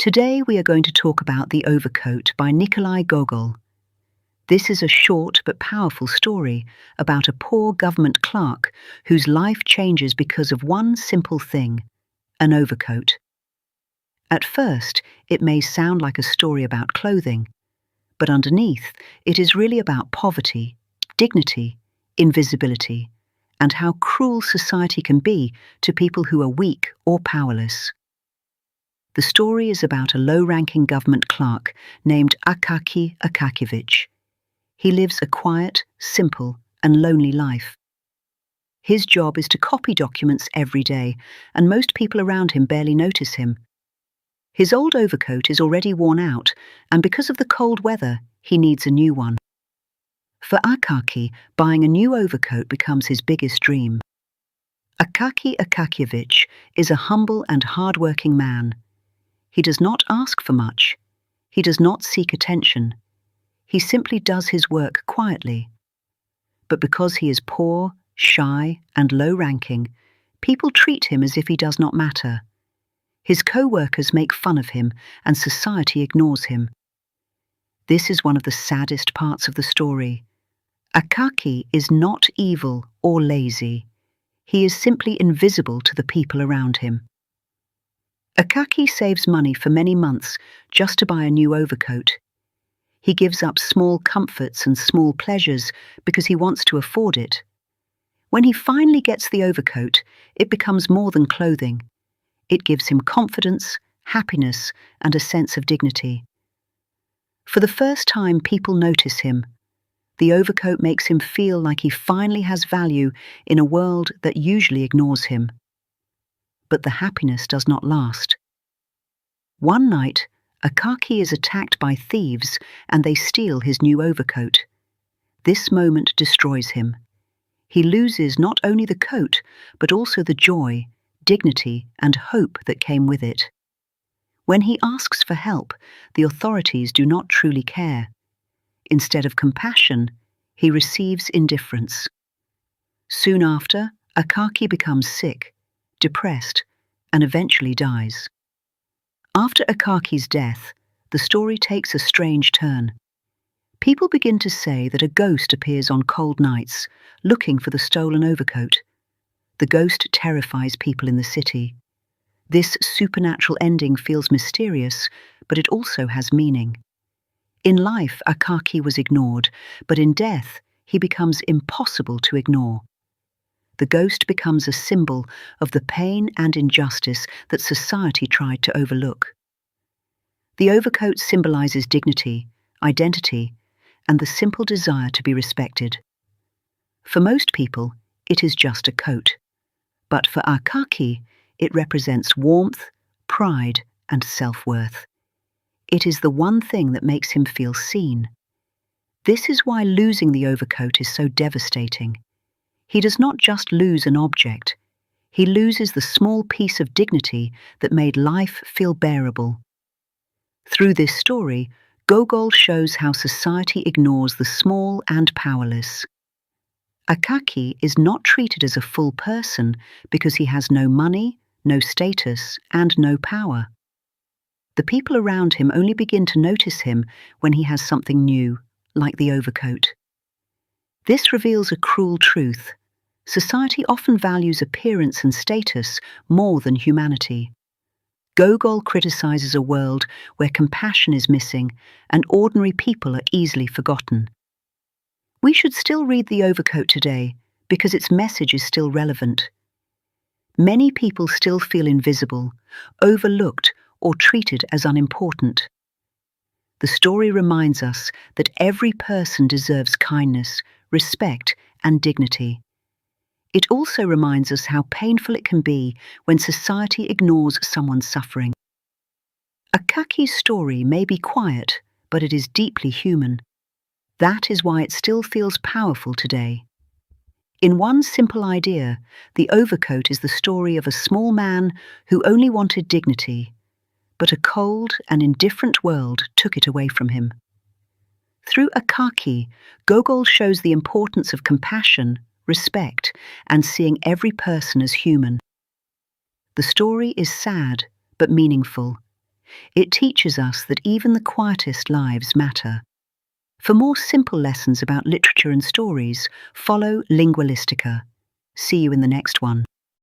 Today we are going to talk about The Overcoat by Nikolai Gogol. This is a short but powerful story about a poor government clerk whose life changes because of one simple thing, an overcoat. At first, it may sound like a story about clothing, but underneath, it is really about poverty, dignity, invisibility, and how cruel society can be to people who are weak or powerless. The story is about a low-ranking government clerk named Akaky Akakievich. He lives a quiet, simple, and lonely life. His job is to copy documents every day, and most people around him barely notice him. His old overcoat is already worn out, and because of the cold weather, he needs a new one. For Akaky, buying a new overcoat becomes his biggest dream. Akaky Akakievich is a humble and hard-working man. He does not ask for much. He does not seek attention. He simply does his work quietly. But because he is poor, shy, and low-ranking, people treat him as if he does not matter. His co-workers make fun of him, and society ignores him. This is one of the saddest parts of the story. Akaky is not evil or lazy. He is simply invisible to the people around him. Akaky saves money for many months just to buy a new overcoat. He gives up small comforts and small pleasures because he wants to afford it. When he finally gets the overcoat, it becomes more than clothing. It gives him confidence, happiness, and a sense of dignity. For the first time, people notice him. The overcoat makes him feel like he finally has value in a world that usually ignores him. But the happiness does not last. One night, Akaky is attacked by thieves and they steal his new overcoat. This moment destroys him. He loses not only the coat, but also the joy, dignity, and hope that came with it. When he asks for help, the authorities do not truly care. Instead of compassion, he receives indifference. Soon after, Akaky becomes sick, depressed, and eventually dies. After Akaky's death, the story takes a strange turn. People begin to say that a ghost appears on cold nights, looking for the stolen overcoat. The ghost terrifies people in the city. This supernatural ending feels mysterious, but it also has meaning. In life, Akaky was ignored, but in death, he becomes impossible to ignore. The ghost becomes a symbol of the pain and injustice that society tried to overlook. The overcoat symbolizes dignity, identity, and the simple desire to be respected. For most people, it is just a coat. But for Akaky, it represents warmth, pride, and self-worth. It is the one thing that makes him feel seen. This is why losing the overcoat is so devastating. He does not just lose an object. He loses the small piece of dignity that made life feel bearable. Through this story, Gogol shows how society ignores the small and powerless. Akaky is not treated as a full person because he has no money, no status, and no power. The people around him only begin to notice him when he has something new, like the overcoat. This reveals a cruel truth. Society often values appearance and status more than humanity. Gogol criticizes a world where compassion is missing and ordinary people are easily forgotten. We should still read The Overcoat today because its message is still relevant. Many people still feel invisible, overlooked, or treated as unimportant. The story reminds us that every person deserves kindness, respect, and dignity. It also reminds us how painful it can be when society ignores someone's suffering. Akaky's story may be quiet, but it is deeply human. That is why it still feels powerful today. In one simple idea, The Overcoat is the story of a small man who only wanted dignity, but a cold and indifferent world took it away from him. Through Akaky, Gogol shows the importance of compassion, respect, and seeing every person as human. The story is sad but meaningful. It teaches us that even the quietest lives matter. For more simple lessons about literature and stories, follow Lingualistica. See you in the next one.